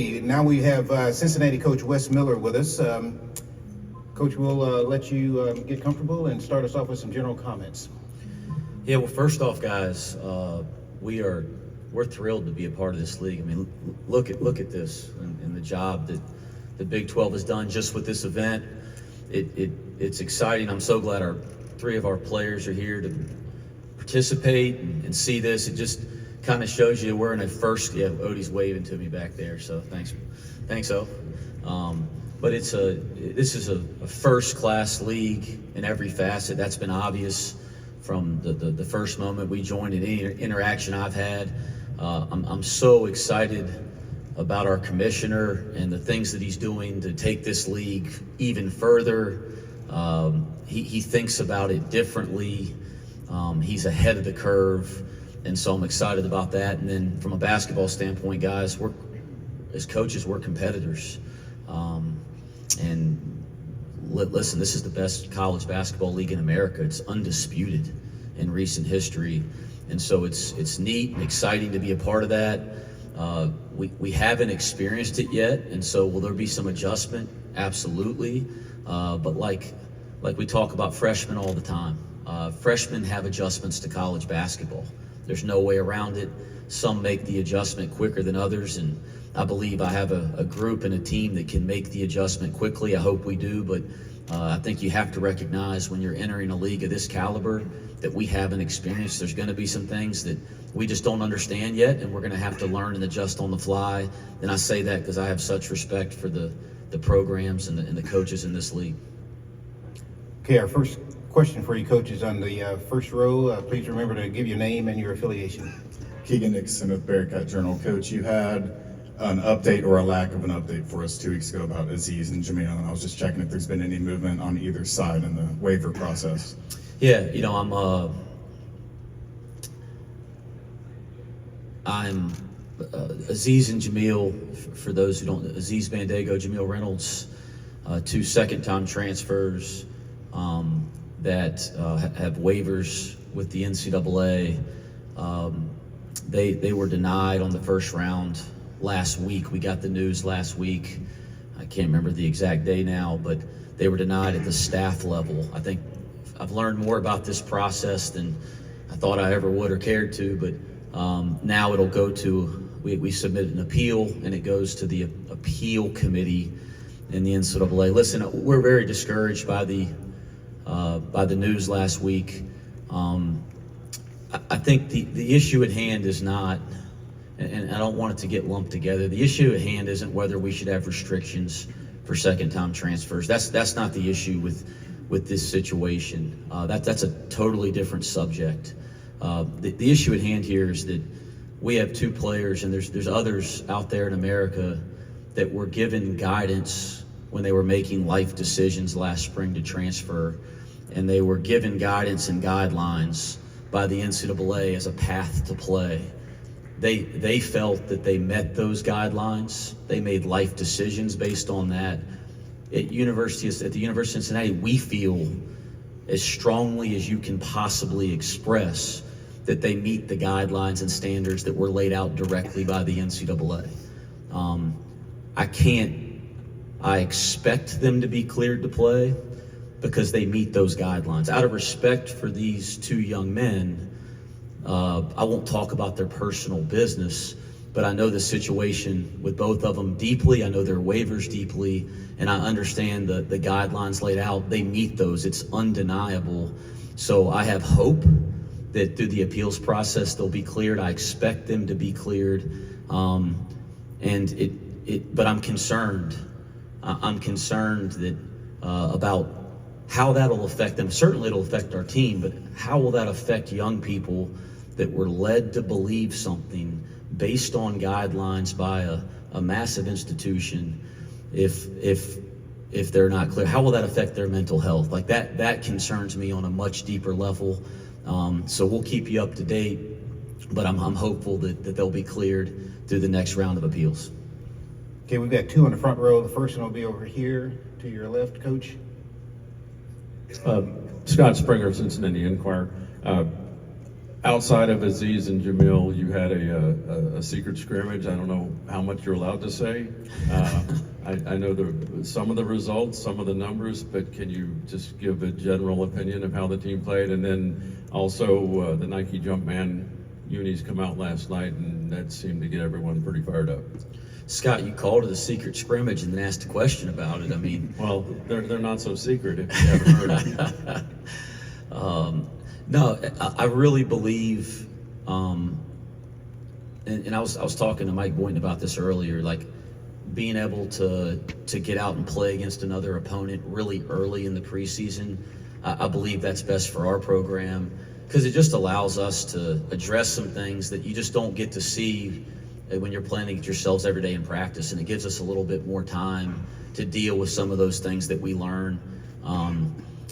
Now we have Cincinnati coach Wes Miller with us. Coach, we'll let you get comfortable and start us off with some general comments. Yeah, well, first off, guys, we're thrilled to be a part of this league. I mean, look at this and the job that the Big 12 has done just with this event. It's exciting. I'm so glad three of our players are here to participate and see this. It just kind of shows you we're in a first. Yeah, Odie's waving to me back there, so thanks, O. But this is a first-class league in every facet. That's been obvious from the first moment we joined in any interaction I've had. I'm so excited about our commissioner and the things that he's doing to take this league even further. He thinks about it differently. He's ahead of the curve, and so I'm excited about that. And then from a basketball standpoint, guys, as coaches, we're competitors. And listen, this is the best college basketball league in America. It's undisputed in recent history. And so it's neat and exciting to be a part of that. We haven't experienced it yet, and so will there be some adjustment? Absolutely. But like we talk about freshmen all the time, freshmen have adjustments to college basketball. There's no way around it. Some make the adjustment quicker than others, and I believe I have a group and a team that can make the adjustment quickly. I hope we do, but I think you have to recognize when you're entering a league of this caliber that we haven't experienced. There's going to be some things that we just don't understand yet, and we're going to have to learn and adjust on the fly. And I say that because I have such respect for the programs and the coaches in this league. Okay, our first question for you, coaches, on the first row. Please remember to give your name and your affiliation. Keegan Nixon with Bearcat Journal. Coach, you had an update or a lack of an update for us 2 weeks ago about Aziz and Jamil, and I was just checking if there's been any movement on either side in the waiver process. Yeah, I'm Aziz and Jamil, for those who don't know, Aziz Bandego, Jamil Reynolds, 2 second-time transfers that have waivers with the NCAA. They were denied on the first round last week. We got the news last week. I can't remember the exact day now, but they were denied at the staff level. I think I've learned more about this process than I thought I ever would or cared to, but now it'll go to, we submitted an appeal, and it goes to the appeal committee in the NCAA. Listen, we're very discouraged by the news last week. I think the issue at hand is not, and I don't want it to get lumped together, the issue at hand isn't whether we should have restrictions for second-time transfers. That's not the issue with this situation. That's a totally different subject. The issue at hand here is that we have 2 players, and there's others out there in America that were given guidance when they were making life decisions last spring to transfer, and they were given guidance and guidelines by the NCAA as a path to play. They felt that they met those guidelines. They made life decisions based on that. At the University of Cincinnati, we feel as strongly as you can possibly express that they meet the guidelines and standards that were laid out directly by the NCAA. I expect them to be cleared to play because they meet those guidelines. Out of respect for these 2 young men, I won't talk about their personal business, but I know the situation with both of them deeply. I know their waivers deeply, and I understand the guidelines laid out. They meet those. It's undeniable. So I have hope that through the appeals process they'll be cleared. I expect them to be cleared, but I'm concerned. I'm concerned that about how that'll affect them. Certainly it'll affect our team, but how will that affect young people that were led to believe something based on guidelines by a massive institution if they're not clear? How will that affect their mental health? Like that concerns me on a much deeper level. So we'll keep you up to date, but I'm hopeful that they'll be cleared through the next round of appeals. Okay, we've got 2 in the front row. The first one will be over here to your left, Coach. Scott Springer, Cincinnati Enquirer. Outside of Aziz and Jamil, you had a secret scrimmage. I don't know how much you're allowed to say. I know some of the results, some of the numbers, but can you just give a general opinion of how the team played? And then also the Nike Jumpman unis come out last night, and that seemed to get everyone pretty fired up. Scott, you called it a secret scrimmage and then asked a question about it. I mean, well, they're not so secret if you haven't heard it. No, I really believe, and I was talking to Mike Boynton about this earlier, like being able to get out and play against another opponent really early in the preseason. I believe that's best for our program because it just allows us to address some things that you just don't get to see when you're playing against yourselves every day in practice, and it gives us a little bit more time to deal with some of those things that we learn.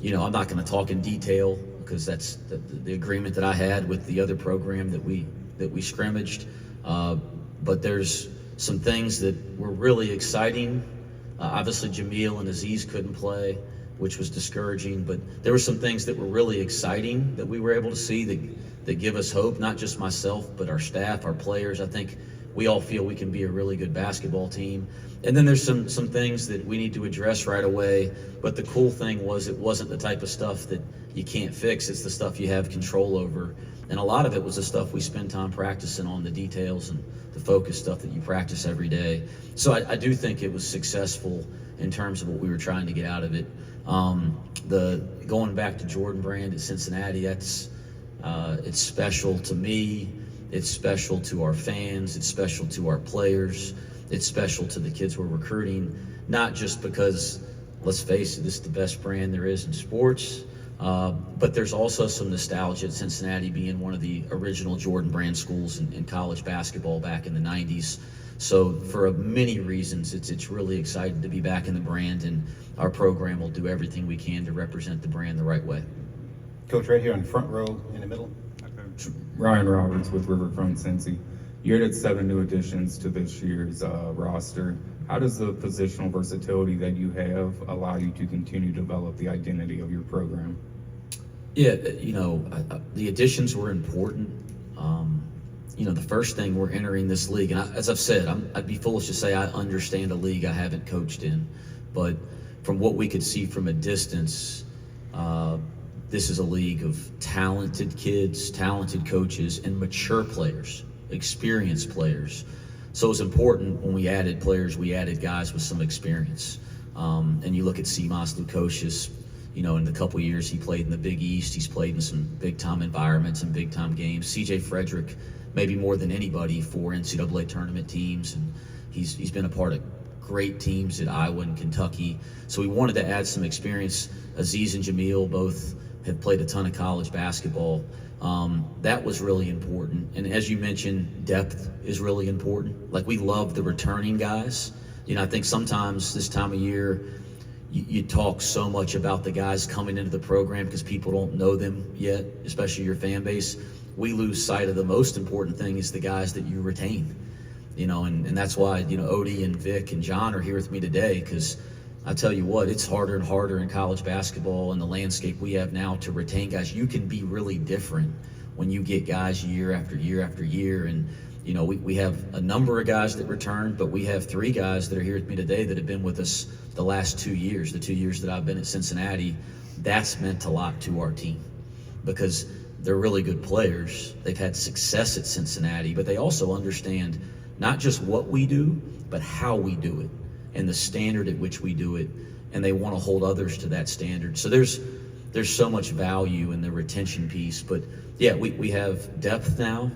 You know, I'm not going to talk in detail because that's the agreement that I had with the other program that we scrimmaged. But there's some things that were really exciting. Obviously, Jamil and Aziz couldn't play, which was discouraging. But there were some things that were really exciting that we were able to see that give us hope, not just myself, but our staff, our players. I think we all feel we can be a really good basketball team. And then there's some things that we need to address right away. But the cool thing was it wasn't the type of stuff that you can't fix. It's the stuff you have control over. And a lot of it was the stuff we spend time practicing on, the details and the focus stuff that you practice every day. So I do think it was successful in terms of what we were trying to get out of it. Going back to Jordan Brand at Cincinnati, that's it's special to me. It's special to our fans. It's special to our players. It's special to the kids we're recruiting, not just because, let's face it, this is the best brand there is in sports, but there's also some nostalgia at Cincinnati being one of the original Jordan Brand schools in college basketball back in the 90s. So for many reasons, it's really exciting to be back in the brand, and our program will do everything we can to represent the brand the right way. Coach, right here on the front row in the middle. Ryan Roberts with Riverfront Cincy. You added 7 new additions to this year's roster. How does the positional versatility that you have allow you to continue to develop the identity of your program? Yeah, you know, the additions were important. You know, the first thing, we're entering this league, and as I've said, I'd be foolish to say I understand a league I haven't coached in, but from what we could see from a distance, this is a league of talented kids, talented coaches, and mature players, experienced players. So it was important when we added players, we added guys with some experience. And you look at Simas Lukosius, you know, in the couple years he played in the Big East, he's played in some big-time environments and big-time games. C.J. Frederick, maybe more than anybody for NCAA tournament teams, and he's been a part of great teams at Iowa and Kentucky. So we wanted to add some experience. Aziz and Jamil both have played a ton of college basketball. That was really important. And as you mentioned, depth is really important. Like, we love the returning guys. You know, I think sometimes this time of year, you talk so much about the guys coming into the program because people don't know them yet, especially your fan base. We lose sight of the most important thing is the guys that you retain. You know, and that's why, you know, Odie and Vic and John are here with me today, because I tell you what, it's harder and harder in college basketball and the landscape we have now to retain guys. You can be really different when you get guys year after year after year. And, you know, we have a number of guys that return, but we have 3 guys that are here with me today that have been with us the last 2 years, the 2 years that I've been at Cincinnati. That's meant a lot to our team because they're really good players. They've had success at Cincinnati, but they also understand not just what we do, but how we do it and the standard at which we do it, and they want to hold others to that standard. So there's so much value in the retention piece. But yeah, we have depth now,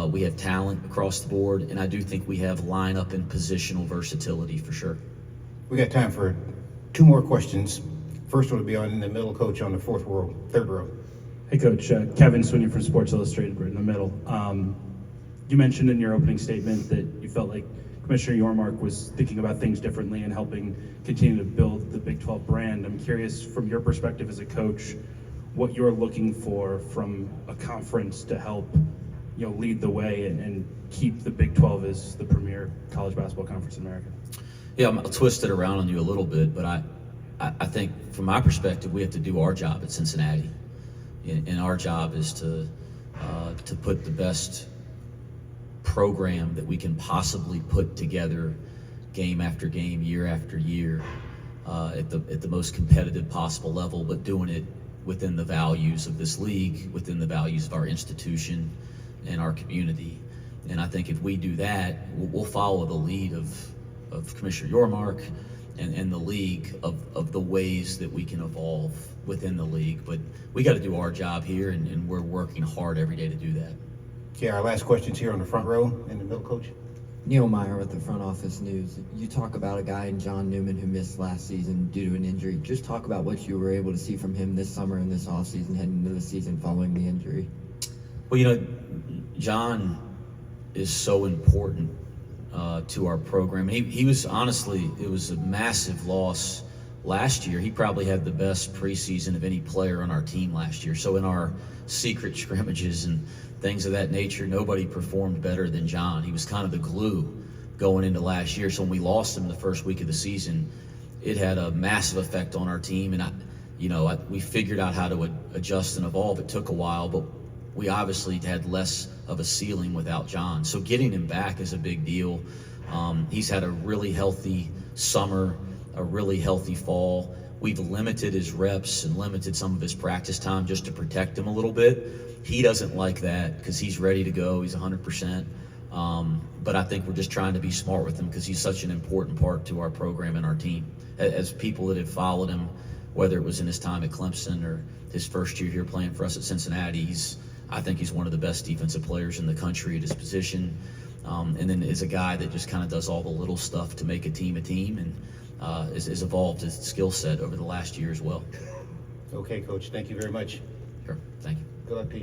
we have talent across the board, and I do think we have lineup and positional versatility for sure. We got time for 2 more questions. First one will be on in the middle, Coach, on the third row. Hey, Coach. Kevin Sweeney from Sports Illustrated, right in the middle. You mentioned in your opening statement that you felt like Commissioner Yormark was thinking about things differently and helping continue to build the Big 12 brand. I'm curious, from your perspective as a coach, what you're looking for from a conference to help, you know, lead the way and keep the Big 12 as the premier college basketball conference in America. Yeah, I'll twist it around on you a little bit, but I think from my perspective, we have to do our job at Cincinnati. And our job is to to put the best program that we can possibly put together game after game, year after year, at the most competitive possible level, but doing it within the values of this league, within the values of our institution and our community. And I think if we do that, we'll follow the lead of Commissioner Yormark and the league of the ways that we can evolve within the league. But we got to do our job here, and we're working hard every day to do that. Okay, our last question's here on the front row in the middle, Coach. Neil Meyer with the Front Office News. You talk about a guy in John Newman who missed last season due to an injury. Just talk about what you were able to see from him this summer and this offseason heading into the season following the injury. Well, John is so important to our program. He was, honestly, it was a massive loss last year. He probably had the best preseason of any player on our team last year. So in our secret scrimmages and things of that nature, nobody performed better than John. He was kind of the glue going into last year. So when we lost him the first week of the season, it had a massive effect on our team. And we figured out how to adjust and evolve. It took a while, but we obviously had less of a ceiling without John. So getting him back is a big deal. He's had a really healthy summer, a really healthy fall. We've limited his reps and limited some of his practice time just to protect him a little bit. He doesn't like that because he's ready to go. He's 100%. But I think we're just trying to be smart with him because he's such an important part to our program and our team. As people that have followed him, whether it was in his time at Clemson or his first year here playing for us at Cincinnati, I think he's one of the best defensive players in the country at his position. And then is a guy that just kind of does all the little stuff to make a team and has evolved his skill set over the last year as well. Okay, Coach, thank you very much. Sure, thank you. Good luck to you.